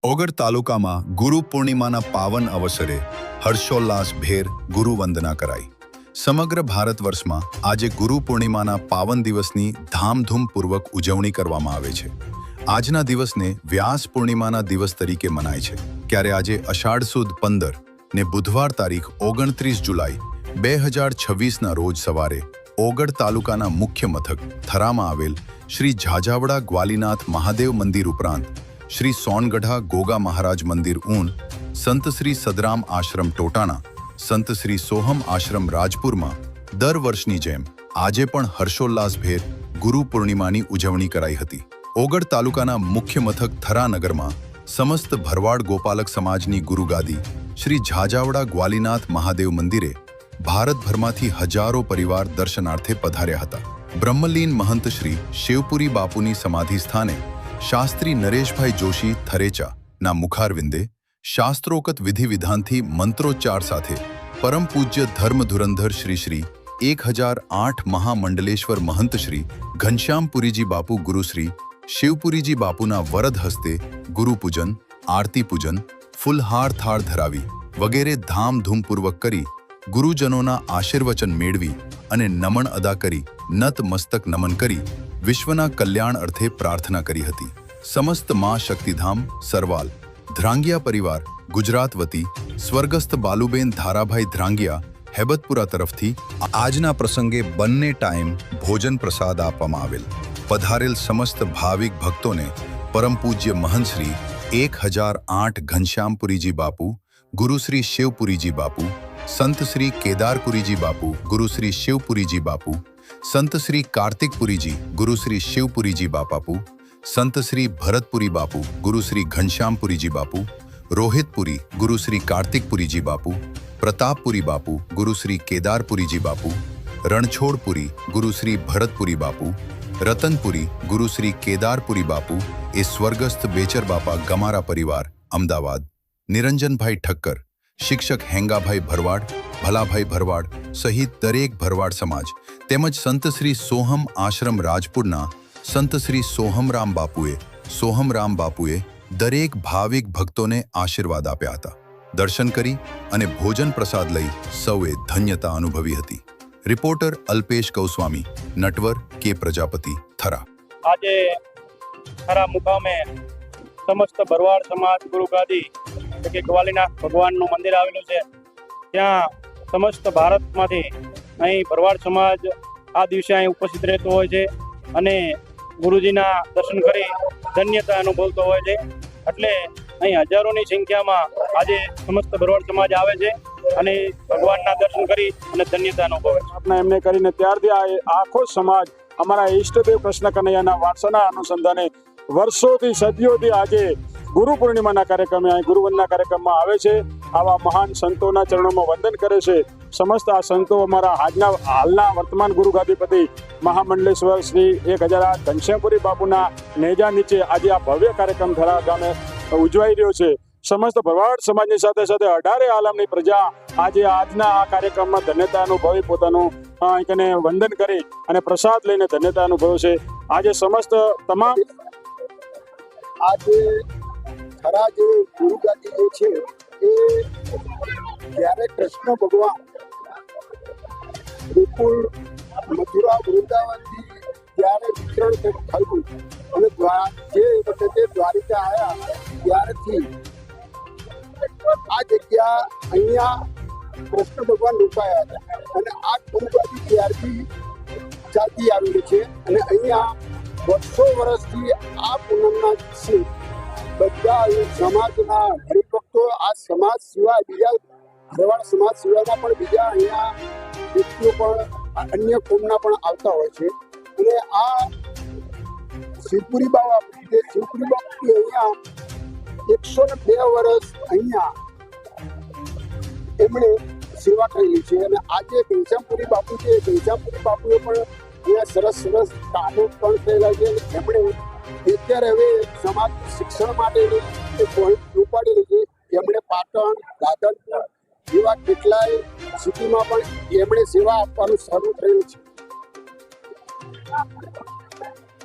ઓગળ તાલુકામાં ગુરુ પૂર્ણિમાના પાવન અવસરે હર્ષોલ્લાસભેર ગુરુ વંદના કરાઈ। સમગ્ર ભારત વર્ષમાં આજે ગુરુ પૂર્ણિમાના પાવન દિવસની ધામધૂમપૂર્વક ઉજવણી કરવામાં આવે છે। આજના દિવસને વ્યાસ પૂર્ણિમાના દિવસ તરીકે મનાય છે। ત્યારે આજે અષાઢ સુદ 15 ને બુધવાર તારીખ 29 જુલાઈ 2026ના રોજ સવારે ઓગળ તાલુકાના મુખ્ય મથક થરામાં આવેલ શ્રી ઝાઝાવડા ગ્વાલીનાથ મહાદેવ મંદિર ઉપરાંત श्री सोनगढ़ा गोगा महाराज मंदिर ऊन, संत श्री सदराम आश्रम टोटाणा, संत श्री सोहम आश्रम राजपुर में दर वर्षनी जेम आजे पण हर्षोल्लासभेर गुरु पूर्णिमानी उजवणी कराई हती। ओगढ़ तालुकाना मुख्य मथक थरा नगर में समस्त भरवाड़ गोपालक समाजनी गुरुगादी श्री झाजावड़ा ग्वालीनाथ महादेव मंदिरे भारतभरमांथी हजारों परिवार दर्शनार्थे पधार्या हता। ब्रह्मलीन महंत श्री शिवपुरी बापूनी समाधि स्थाने शास्त्री नरेशभाई जोशी थरेचा ना मुखारविंदे शास्त्रोक्त विधि विधान थी मंत्रोच्चार साथे परम पूज्य धर्म धुरंधर श्री श्री 1008 महामंडलेश्वर महंत श्री घनश्यामपुरीजी बापू गुरुश्री शिवपुरीजी बापूना वरद हस्ते गुरु पूजन, आरती पूजन, फुलहार थाळ धरावी वगैरे धामधूमपूर्वक करी गुरुजनोना आशीर्वचन मेळवी अने नमन अदा करी नत मस्तक नमन करी विश्वना कल्याण अर्थे प्रार्थना करी हती। समस्त मां शक्तिधाम सरवाल ध्रांगिया परिवार गुजरात वती स्वर्गस्थ बालुबेन धाराभाई ध्रांगिया हेबतपुरा तरफथी आजना प्रसंगे बन्ने टाइम भोजन प्रसाद आपवामां आवेल। पधारेल समस्त भाविक भक्तोने परम पूज्य महंत श्री 1008 घनश्यामपुरीजी बापू, गुरुश्री शिवपुरीजी बापू, संत श्री केदारपुरीजी बापू, गुरुश्री शिवपुरीजी बापू, संत श्री कार्तिकपुरीजी, गुरुश्री शिवपुरीजी बापापू, संत श्री भरतपुरी बापू, गुरुश्री घनश्यामपुरीजी बापू, रोहितपुरी, गुरुश्री कार्तिकपुरीजी बापू, प्रतापपुरी बापू, गुरुश्री केदारपुरीजी बापू, रणछोड़पुरी, गुरुश्री भरतपुरी बापू, रतनपुरी, गुरुश्री केदारपुरी बापू ए स्वर्गस्थ बेचर बापा गमारा परिवार अमदावाद, निरंजन भाई ठक्कर, शिक्षक हेंगाभाई भरवाड़, भलाभाई भरवाड़ सहित दरेक भरवाड़ समाज તેમજ સંત શ્રી સોહમ આશ્રમ રાજપુરના સંત શ્રી સોહમરામ બાપુએ દરેક ભાવિક ભક્તોને આશીર્વાદ આપ્યા હતા। દર્શન કરી અને ભોજન પ્રસાદ લઈ સૌએ ધન્યતા અનુભવી હતી। રિપોર્ટર અલ્પેશ ગૌસ્વામી, નટવર કે પ્રજાપતિ, થરા। આજે થરા મુકામે સમસ્ત ભરવાડ સમાજ ગુરુગાદી કે ગ્વાલીનાથ ભગવાનનું મંદિર આવેલું છે। ત્યાં સમસ્ત ભારતમાંથી અહીં ભરવાડ સમાજ આ દિવસે અહીં ઉપસ્થિત રહેતો હોય છે અને ગુરુજીના દર્શન કરી ધન્યતા અનુભવતો હોય છે। એટલે અહીં હજારોની સંખ્યામાં આજે સમસ્ત ભરવાડ સમાજ આવે છે અને ભગવાનના દર્શન કરી અને ધન્યતા અનુભવે છે। આપણે એમને કરીને ત્યારથી આ આખો સમાજ અમારા ઈષ્ટદેવ કૃષ્ણ કનૈયાના વારસાના અનુસંધાને વર્ષોથી સદીઓથી આજે ગુરુ પૂર્ણિમાના કાર્યક્રમે અહીં ગુરુવંદના કાર્યક્રમમાં આવે છે। આવા મહાન સંતોના ચરણોમાં વંદન કરે છે। સમસ્ત આ સંતો અમારા હાલના વર્તમાન ગુરુગાદીપતિ મહામંડલેશ્વર શ્રી 1008 ઘનશ્યામપુરી બાપુના નેજા નીચે આજે આ ભવ્ય કાર્યક્રમ થરા ગામે ઉજવાઈ રહ્યો છે। સમસ્ત ભરવાડ સમાજની સાથે સાથે 18 આલમની પ્રજા આજે આજના આ કાર્યક્રમમાં ધન્યતા અનુભવી પોતાનું અહીંને વંદન કરી અને પ્રસાદ લઈને ધન્યતા અનુભવે છે। આજે સમસ્ત તમામ આજે થરા જે ગુરુગાદી જે છે એ જ્યારે કૃષ્ણ ભગવાન વિપુલ મથુરા વૃંદાવનથી જ્યારે વિચરણ થયું અને જે વખતે દ્વારિકા આવ્યા ત્યારથી આ જગ્યા અહીંયા કૃષ્ણ ભગવાન રોકાયા હતા અને આ ગુરુગાદી ત્યારથી ચાલતી આવેલી છે અને અહીંયા વર્ષો વર્ષથી આ પૂનમના દિવસે બધા સમાજના હરિભક્તો આ સમાજ સિવાય બીજા ભરવાડ સમાજ સિવાયના પણ બીજા અહીંયા વ્યક્તિઓ પણ અન્ય કોમના પણ આવતા હોય છે અને આ શિવપુરી બાપુ જે શિવપુરી બાપુ અહીંયા 102 વર્ષ અહીંયા એમણે સેવા કરેલી છે અને આજે ઘનશ્યામપુરી બાપુ છે ઘનશ્યામપુરી બાપુએ પણ અહીંયા સરસ કામો પણ થયેલા છે અને એમણે અત્યારે હવે સમાજ શિક્ષણ માટેની ઉપાડેલી છે। એમણે પાટણ, દાદરપુર જેવા કેટલાય સિટીમાં પણ એમણે સેવા આપવાનું શરૂ થયેલું છે।